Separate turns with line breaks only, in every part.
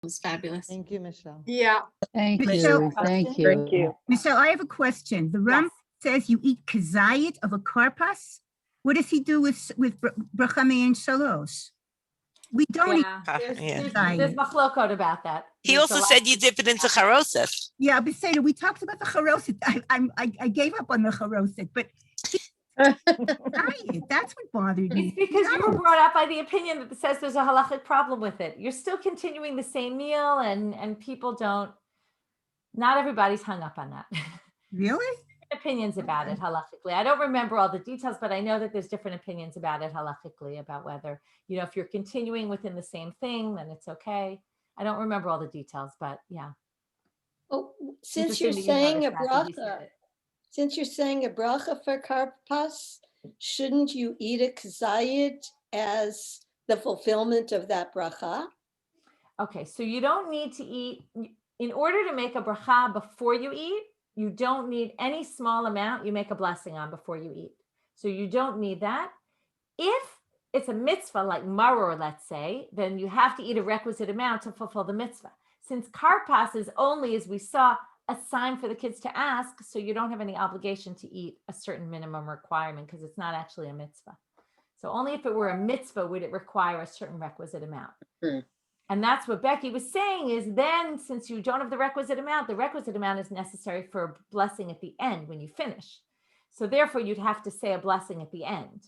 was fabulous.
Thank you, Michelle.
Yeah.
Thank
Michelle,
you. Thank
Thank
you.
you.
Michelle, I have a question. The Ram says you eat kazayit of a karpas. What does he do with brachami and shalosh? We don't eat
There's
kazayit.
machlokot about that.
He
There's
also
a lot-
said you dip it into charosef.
Yeah, but Seder, we talked about the charoset. I gave up on the charoset, but kazayit, that's what bothered me.
It's because you were brought up by the opinion that says there's a halachic problem with it. You're still continuing the same meal, and people don't. Not everybody's hung up on that.
Really?
Opinions about it halachically. I don't remember all the details, but I know that there's different opinions about it halachically, about whether, if you're continuing within the same thing, then it's okay. I don't remember all the details, but yeah.
Oh, since you're
Interesting that you
saying a
noticed that, and you said
bracha,
it.
since you're saying a bracha for karpas, shouldn't you eat a kazayit as the fulfillment of that bracha?
Okay, so you don't need to eat, in order to make a bracha before you eat, you don't need any small amount you make a blessing on before you eat. So you don't need that. If it's a mitzvah like maror, let's say, then you have to eat a requisite amount to fulfill the mitzvah. Since karpas is only, as we saw, a sign for the kids to ask, so you don't have any obligation to eat a certain minimum requirement because it's not actually a mitzvah. So only if it were a mitzvah would it require a certain requisite amount. And that's what Becky was saying is then, since you don't have the requisite amount is necessary for a blessing at the end when you finish. So therefore you'd have to say a blessing at the end.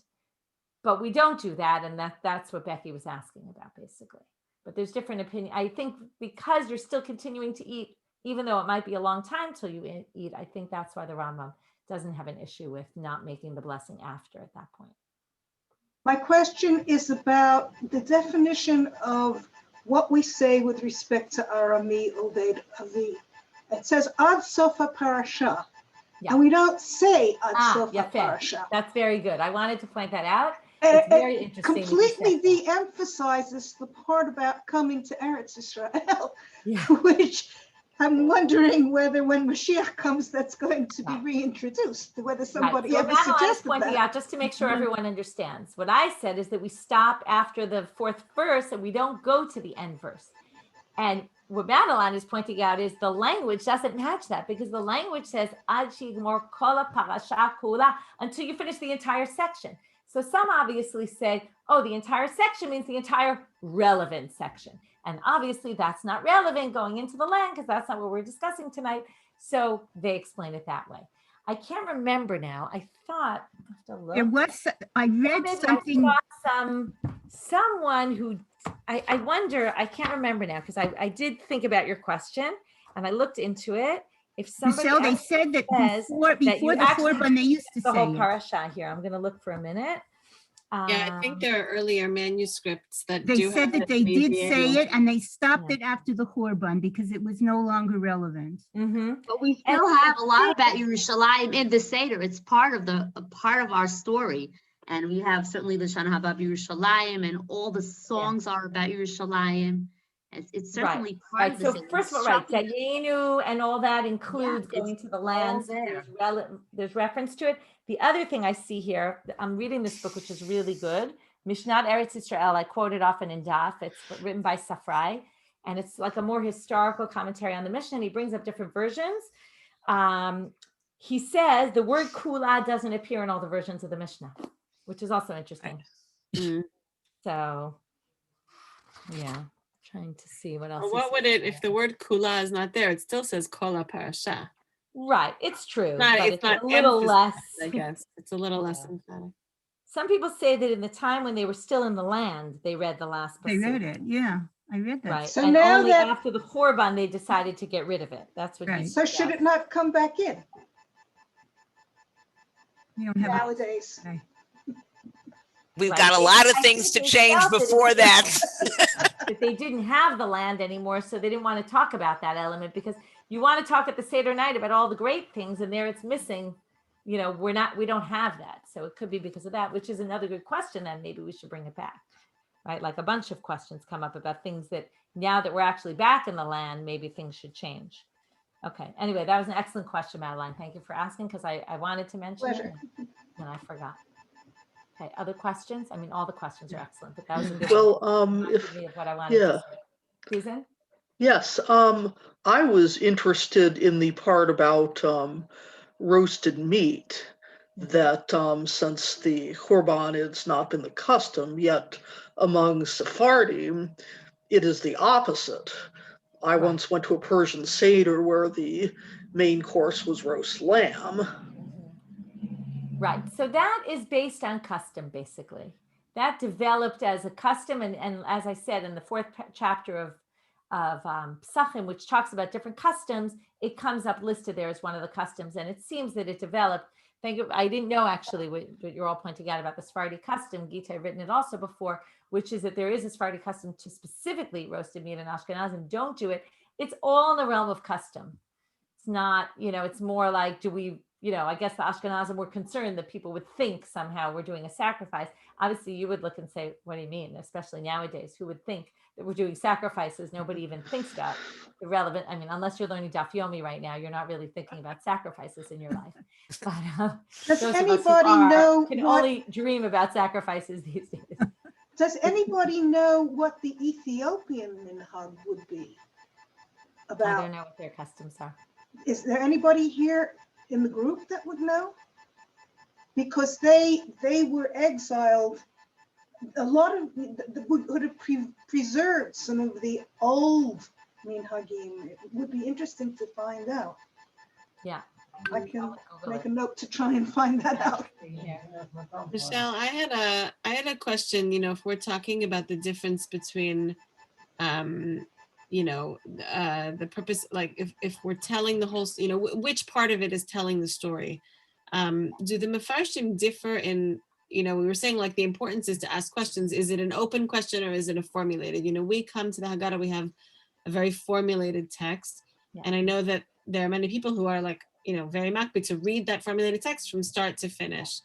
But we don't do that. And that's what Becky was asking about basically. But there's different opinion. I think because you're still continuing to eat, even though it might be a long time till you eat, I think that's why the Rambam doesn't have an issue with not making the blessing after at that point.
My question is about the definition of what we say with respect to Arami Oved Avi. It says Ad Sofa Parasha, and we don't say Ad Sofa Parasha.
That's very good. I wanted to point that out. It's very interesting.
Completely de-emphasizes the part about coming to Eretz Israel, which I'm wondering whether when Mashiach comes, that's going to be reintroduced, whether somebody ever suggested
pointing
that.
out, just to make sure everyone understands. What I said is that we stop after the fourth verse and we don't go to the end verse. And what Madeline is pointing out is the language doesn't match that because the language says Ad shigmor kol parasha kula until you finish the entire section. So some obviously say, oh, the entire section means the entire relevant section. And obviously that's not relevant going into the land because that's not what we're discussing tonight. So they explain it that way. I can't remember now. I thought I have to look.
There was, I read something.
I saw someone who, I wonder, I can't remember now because I did think about your question and I looked into it. If somebody
Michelle, they said that before the Korban, they used to
the
say
whole
it.
parasha here. I'm going to look for a minute.
Yeah, I think there are earlier manuscripts that
They
do
said
have
that they did say
abbreviation.
it and they stopped it after the Korban because it was no longer relevant.
But we still have a lot about Yerushalayim in the Seder. It's part of our story. And we have certainly the Shana Haba Yerushalayim and all the songs are about Yerushalayim. It's certainly part of the
So
Seder.
first of all, Dayenu and all that includes going to the lands. There's reference to it. The other thing I see here, I'm reading this book, which is really good. Mishnat Eretz Yisrael, I quote it often in Daf. It's written by Safrai, and it's like a more historical commentary on the Mishnah, and he brings up different versions. He says the word kula doesn't appear in all the versions of the Mishnah, which is also interesting. So, yeah. Trying to see what else.
Or what would it, if the word kula is not there, it still says kola parasha.
Right, it's true.
It's not
a little less.
I guess it's a little less emphatic.
Some people say that in the time when they were still in the land, they read the last.
They read it, yeah. I read that.
Right,
So
and
now
only
that-
after the Korban, they decided to get rid of it. That's what.
Right.
So should it not come back in
We don't have
nowadays?
We've got a lot of things to change before that.
That they didn't have the land anymore, so they didn't want to talk about that element because you want to talk at the Seder night about all the great things, and there it's missing. We don't have that, so it could be because of that, which is another good question. Then maybe we should bring it back, right? Like a bunch of questions come up about things that now that we're actually back in the land, maybe things should change. Okay. Anyway, that was an excellent question, Madeline. Thank you for asking because I wanted to mention it and I forgot. Okay, other questions? I mean, all the questions are excellent, but that was a good
Well,
one.
if
Of what I wanted to say. Susan?
Yes, I was interested in the part about roasted meat, that since the korban has not been the custom, yet among Sephardim, it is the opposite. I
Right.
once went to a Persian Seder where the main course was roast lamb.
Right. So that is based on custom, basically. That developed as a custom, and as I said in the fourth chapter of Psachim, which talks about different customs, it comes up listed there as one of the customs, and it seems that it developed. I didn't know actually what you're all pointing out about the Sephardi custom. Gita had written it also before, which is that there is a Sephardi custom to specifically roasted meat, and Ashkenazim don't do it. It's all in the realm of custom. It's not, it's more like, do we, I guess the Ashkenazim were concerned that people would think somehow we're doing a sacrifice. Obviously, you would look and say, what do you mean? Especially nowadays, who would think that we're doing sacrifices? Nobody even thinks about the relevant. I mean, unless you're learning Daf Yomi right now, you're not really thinking about sacrifices in your life. But
Does
those of us who
anybody
are
know
can
what,
only dream about sacrifices these days.
does anybody know what the Ethiopian minhag would be
I
about?
don't know what their customs are.
Is there anybody here in the group that would know? Because they were exiled. A lot of would have preserved some of the old minhagim. It would be interesting to find out.
Yeah.
I can make a note to try and find that out.
Michelle, I had a question, if we're talking about the difference between the purpose, like if we're telling the whole, which part of it is telling the story? Do the Mefarshim differ in, we were saying like the importance is to ask questions. Is it an open question or is it a formulated? We come to the Haggadah, we have a very formulated text.
Yeah.
And I know that there are many people who are like, very makbid to read that formulated text from start to finish.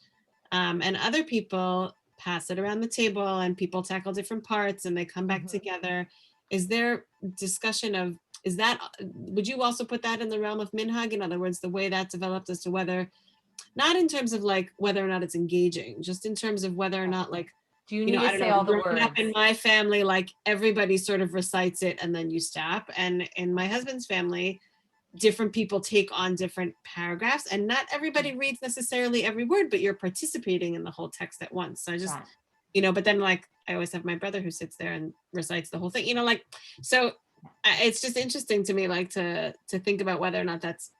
And other people pass it around the table and people tackle different parts and they come back together. Is there discussion of, would you also put that in the realm of minhag? In other words, the way that developed as to whether, not in terms of like whether or not it's engaging, just in terms of whether or not like,
Do you need
I
to
don't
say
know,
all the
growing
words?
up in my family, like everybody sort of recites it and then you stop. And in my husband's family, different people take on different paragraphs and not everybody reads necessarily every word, but you're participating in the whole text at once. So I just,
Right.
but then like, I always have my brother who sits there and recites the whole thing, so it's just interesting to me, like to think about whether or not that's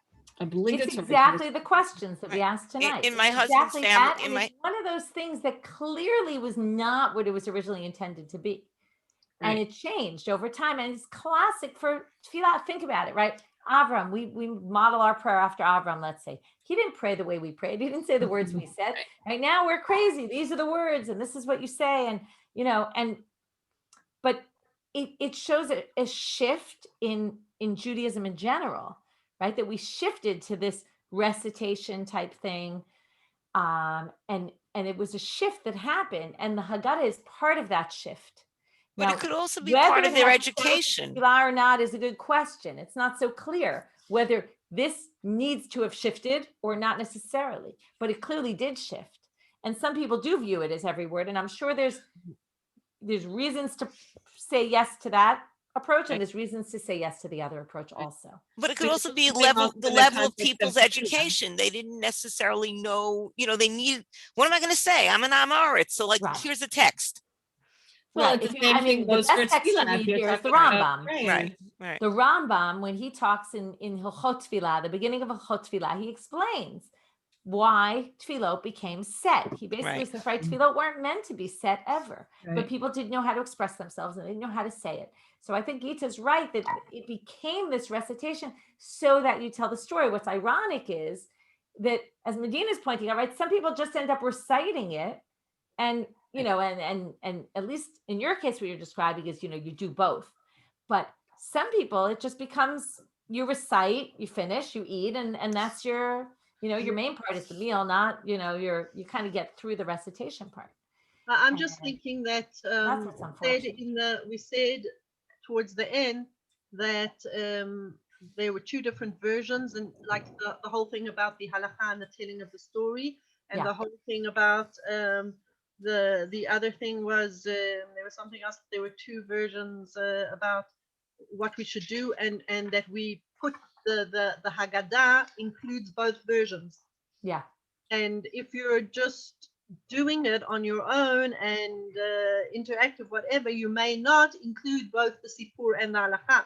obligatory.
It's exactly the questions that we asked tonight.
In my
It's
husband's
exactly
family,
that, and it's one of those things that clearly was not what it was originally intended to be. And it changed over time. And it's classic for tefillah. Think about it, right? Avram, we model our prayer after Avram, let's say. He didn't pray the way we prayed. He didn't say the words we said. Right now we're crazy. These are the words and this is what you say. And, but it shows a shift in Judaism in general, right? That we shifted to this recitation type thing. And it was a shift that happened. And the Haggadah is part of that shift.
But
Now,
it could also be part of their education.
Or not is a good question. It's not so clear whether this needs to have shifted or not necessarily, but it clearly did shift. And some people do view it as every word. And I'm sure there's reasons to say yes to that approach, and there's reasons to say yes to the other approach also.
But it could also be the level of people's education. They didn't necessarily know, they need, what am I going to say? I'm an Amoritz. So like, here's a text.
Well, the best
text to read here is the Rambam.
Right.
The Rambam, when he talks in Hilchot Tefillah, the beginning of Hilchot Tefillah, he explains why tefillot became set. He basically says, tefillot weren't meant to be set ever, but people didn't know how to express themselves and they didn't know how to say it. So I think Gita's right that it became this recitation so that you tell the story. What's ironic is that, as Medina's pointing out, right, some people just end up reciting it, and and at least in your case, what you're describing is, you do both. But some people, it just becomes, you recite, you finish, you eat, and that's your, your main part is the meal, not, you kind of get through the recitation part.
I'm just thinking that we said towards the end that there were two different versions, and like the whole thing about the halakha and the telling of the story, and the whole thing about the other thing was there was something else. There were two versions about what we should do, and that we put the Haggadah includes both versions.
Yeah.
And if you're just doing it on your own and interactive, whatever, you may not include both the Sipur and the Halakha.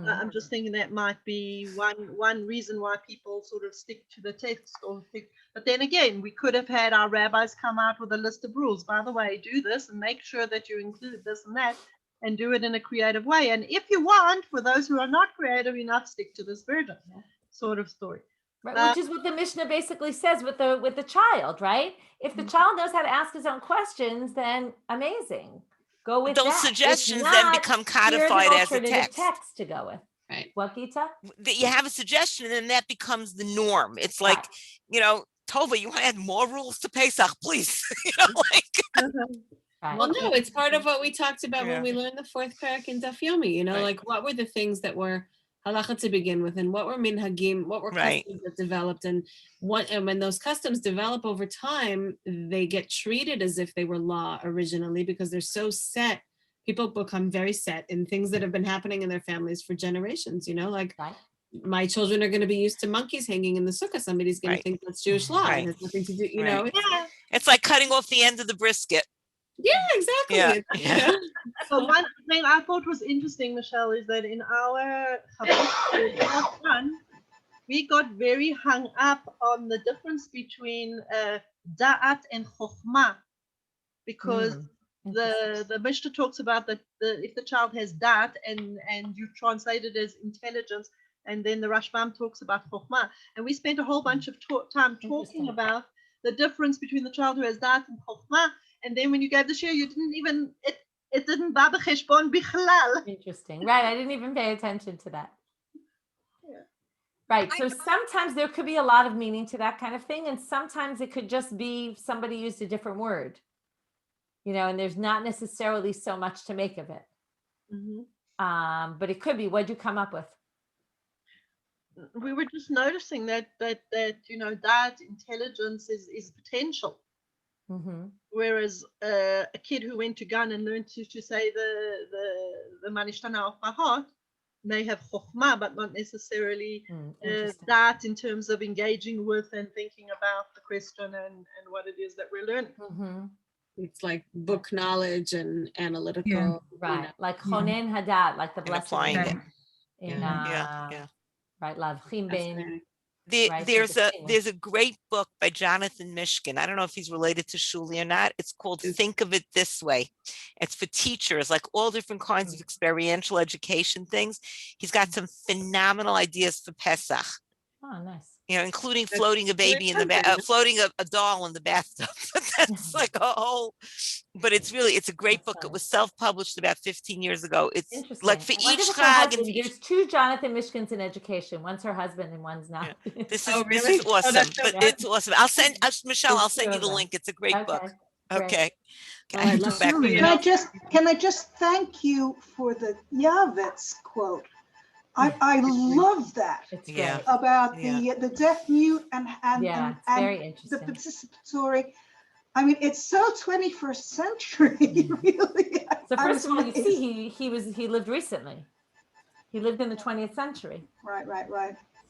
I'm just thinking that might be one reason why people sort of stick to the text, but then again, we could have had our rabbis come out with a list of rules. By the way, do this and make sure that you include this and that, and do it in a creative way. And if you want, for those who are not creative, you not stick to this version, sort of story.
Right, which is what the Mishnah basically says with the child, right? If the child knows how to ask his own questions, then amazing. Go with
those
that.
suggestions
If
then
not,
become
here's an
codified as a
alternative
text.
to go with.
Right.
What, Gita?
You have a suggestion and then that becomes the norm. It's like, Tova, you want to add more rules to Pesach, please?
Right.
Well, no, it's part of what we talked about when we learned the fourth parak in Daf Yomi, like what were the things that were halacha to begin with, and what were minhagim, what were customs that developed, and when those customs develop over time, they get treated as if they were law originally because they're so set. People become very set in things that have been happening in their families for generations, like my children are going to be used to monkeys hanging in the sukkah. Somebody's going to think that's Jewish law. It has nothing to do,
It's like cutting off the end of the brisket.
Yeah, exactly.
Yeah.
So one thing I thought was interesting, Michelle, is that in our Hadran, we got very hung up on the difference between da'at and chokhmah, because the Mishnah talks about that if the child has da'at and you translate it as intelligence, and then the Rashbam talks about chokhmah, and we spent a whole bunch of time talking about the difference between the child who has da'at and chokhmah. And then when you gave the share, you didn't even, it didn't ba b'cheshbon bichlal.
Interesting. Right. I didn't even pay attention to that.
Yeah.
Right. So sometimes there could be a lot of meaning to that kind of thing. And sometimes it could just be somebody used a different word, and there's not necessarily so much to make of it. But it could be, what'd you come up with?
We were just noticing that that intelligence is potential. Whereas a kid who went to Gun and learned to say the Manishtana off by heart may have chokhmah, but not necessarily that in terms of engaging with and thinking about the question and what it is that we're learning.
It's like book knowledge and analytical.
Right. Like chonen hadat, like the blessed.
Applying it.
Right. Lavchim ben.
There's a great book by Jonathan Mishkin. I don't know if he's related to Shuli or not. It's called Think of It This Way. It's for teachers, like all different kinds of experiential education things. He's got some phenomenal ideas for Pesach.
Oh, nice.
Including floating a baby in the floating a doll in the bathtub. That's like a whole. But it's a great book. It was self-published about 15 years ago. It's like for each chag.
There's two Jonathan Mishkins in education. One's her husband and one's not.
This is awesome. It's awesome. I'll send Michelle. I'll send you the link. It's a great book. Okay.
Can I just thank you for the Yavitz quote? I love that about the deaf mute and
very interesting.
the participatory. I mean, it's so 21st century, really.
So first of all, you see, he lived recently. He lived in the 20th century.
Right.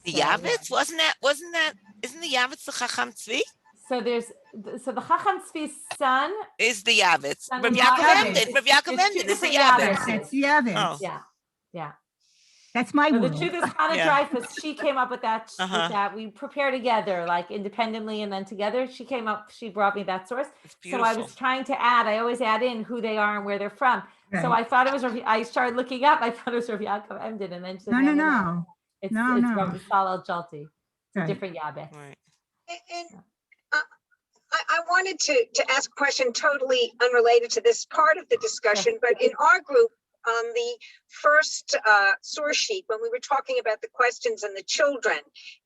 The Yavitz isn't the Yavitz the Chacham Tzvi?
So the Chacham Tzvi's son
is the Yavitz. Rav Yaakov Emden is the Yavitz.
That's the Yavitz.
Yeah.
That's my
word.
The
truth is, Hannah Dreyfus, she came up with that. We prepare together, like independently and then together. She brought me that source. So I was trying to I always add in who they are and where they're from. Right. So I thought it was, I started looking up, I thought it was Rav Yaakov Emden. And then she said, no. It's Rav Salal Jalti. It's a different Yavitz.
Right. And I wanted to ask a question totally unrelated to this part of the discussion, but in our group, on the first source sheet, when we were talking about the questions and the children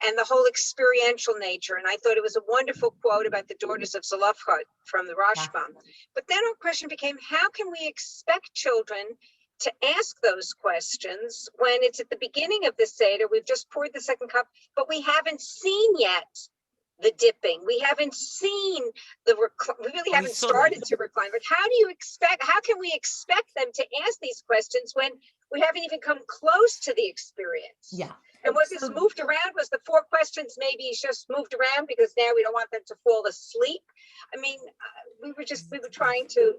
and the whole experiential nature, and I thought it was a wonderful quote about the daughters of Zelophehad from the Rashbam. But then our question became, how can we expect children to ask those questions when it's at the beginning of the Seder, we've just poured the second cup, but we haven't seen yet the dipping. We haven't seen we really haven't started to recline. But how can we expect them to ask these questions when we haven't even come close to the experience?
Yeah.
And was this moved around? Was the 4 questions maybe just moved around because now we don't want them to fall asleep? I mean, we were trying to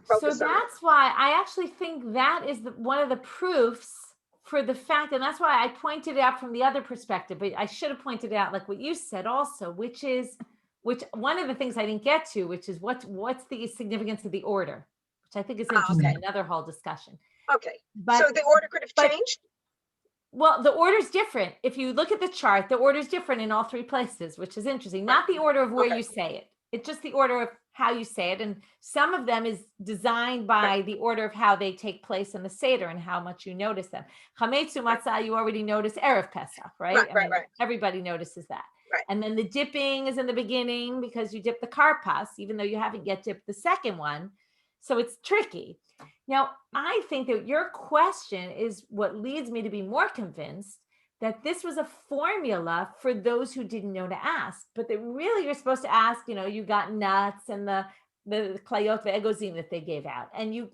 focus
so
on
that's why I actually think that is one of the proofs for the fact, and that's why I pointed it out from the other perspective, but I should have pointed it out like what you said also, which one of the things I didn't get to, which is what's the significance of the order, which I think is interesting, another whole discussion.
Okay, so the order could have changed?
Well, the order's different. If you look at the chart, the order's different in all 3 places, which is interesting. Not the order of where you say it. It's just the order of how you say it. And some of them is designed by the order of how they take place in the Seder and how much you notice them. Chametzu Matzah, you already notice Erev Pesach, right?
Right.
Everybody notices that.
Right.
And then the dipping is in the beginning because you dip the karpas, even though you haven't yet dipped the second one. So it's tricky. Now, I think that your question is what leads me to be more convinced that this was a formula for those who didn't know to ask, but that really you're supposed to ask, you got nuts and the klayot ve'egozim that they gave out, and you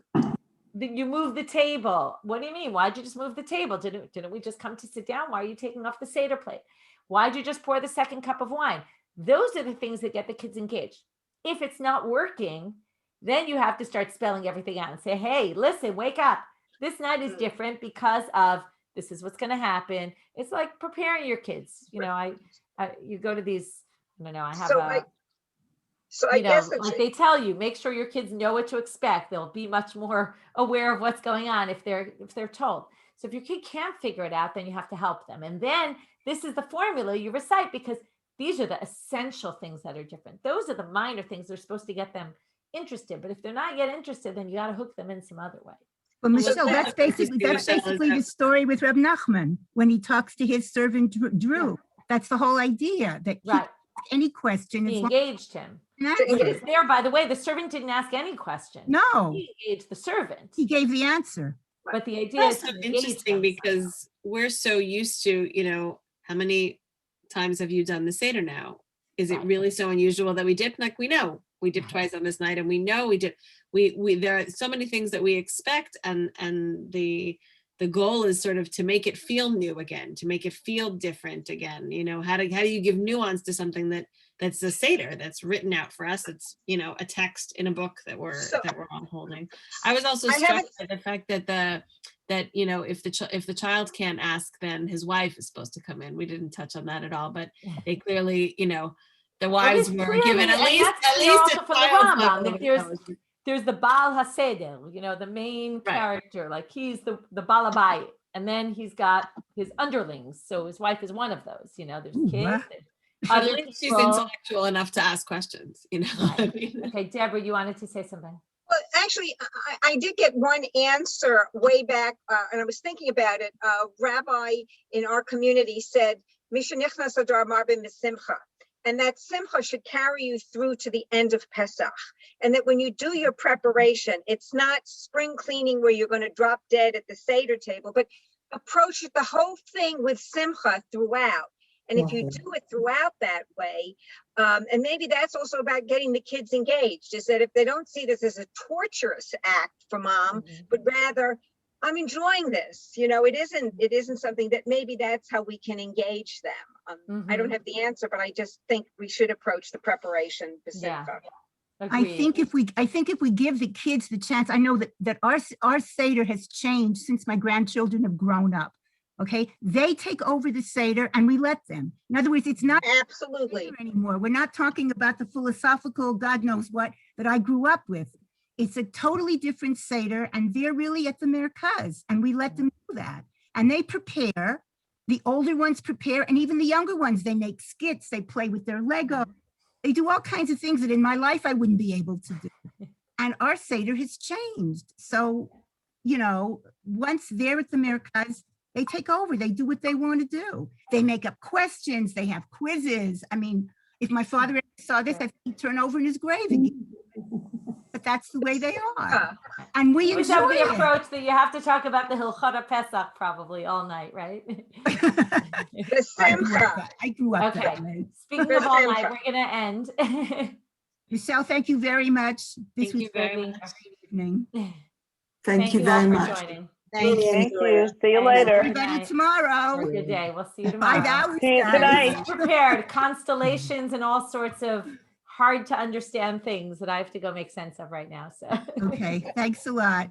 moved the table. What do you mean? Why'd you just move the table? Didn't we just come to sit down? Why are you taking off the Seder plate? Why'd you just pour the second cup of wine? Those are the things that get the kids engaged. If it's not working, then you have to start spelling everything out and say, hey, listen, wake up. This night is different because of this is what's going to happen. It's like preparing your kids. You go to these, I guess like they tell you, make sure your kids know what to expect. They'll be much more aware of what's going on if they're told. So if your kid can't figure it out, then you have to help them. And then this is the formula you recite because these are the essential things that are different. Those are the minor things that are supposed to get them interested. But if they're not yet interested, then you got to hook them in some other way.
Well, Michelle, that's basically the story with Reb Nachman when he talks to his servant Drew. Yeah. That's the whole idea that any question.
He engaged him. There, by the way, the servant didn't ask any question.
No,
he engaged the servant.
He gave the answer.
But the idea
is so interesting because we're so used to, how many times have you done the Seder now? Is it really so unusual that we dip? Like we know we dip twice on this night, and we know we dip. We there are so many things that we expect, and the goal is sort of to make it feel new again, to make it feel different again. How do you give nuance to something that's a Seder that's written out for us? It's a text in a book that we're all holding. I was also struck by the fact that if the child can't ask, then his wife is supposed to come in. We didn't touch on that at all, but they clearly, the wives were given at least a child.
There's the Baal HaSeder, the main character, like he's the Baal Habayit, and then he's got his underlings. So his wife is one of those. There's kids.
At least she's intellectual enough to ask questions.
Okay, Deborah, you wanted to say something.
Well, actually, I did get one answer way back, and I was thinking about it. A rabbi in our community said, "Misha nichnas adar marbe misimcha," and that simcha should carry you through to the end of Pesach. And that when you do your preparation, it's not spring cleaning where you're going to drop dead at the Seder table, but approach the whole thing with simcha throughout. And if you do it throughout that way, and maybe that's also about getting the kids engaged, is that if they don't see this as a torturous act for mom, but rather, I'm enjoying this, it isn't something that maybe that's how we can engage them. I don't have the answer, but I just think we should approach the preparation.
I think if we give the kids the chance, I know that our Seder has changed since my grandchildren have grown up. Okay, they take over the Seder and we let them. In other words, it's not
absolutely
anymore. We're not talking about the philosophical God knows what that I grew up with. It's a totally different Seder, and they're really at the Merkaz, and we let them do that. And they prepare, the older ones prepare, and even the younger ones, they make skits, they play with their Lego. They do all kinds of things that in my life I wouldn't be able to do. And our Seder has changed. So, once they're at the Merkaz, they take over, they do what they want to do. They make up questions, they have quizzes. I mean, if my father saw this, I think he'd turn over in his grave again. But that's the way they are. And we
You
enjoy
have the
it.
approach that you have to talk about the Hilchot Pesach probably all night, right?
The Simcha.
I grew up
Okay.
that way.
Speaking of all night, we're going to end.
Giselle, thank you very much. This
Thank
was
you very
being
much.
evening.
Thank you
all
very
for
much.
joining.
Thank you.
Thank you. See you
And
later.
Everybody tomorrow.
Have a good day. We'll see you
Bye,
tomorrow.
See you
guys.
tonight.
Prepared constellations and all sorts of hard to understand things that I have to go make sense of right now. So
Okay, thanks a lot.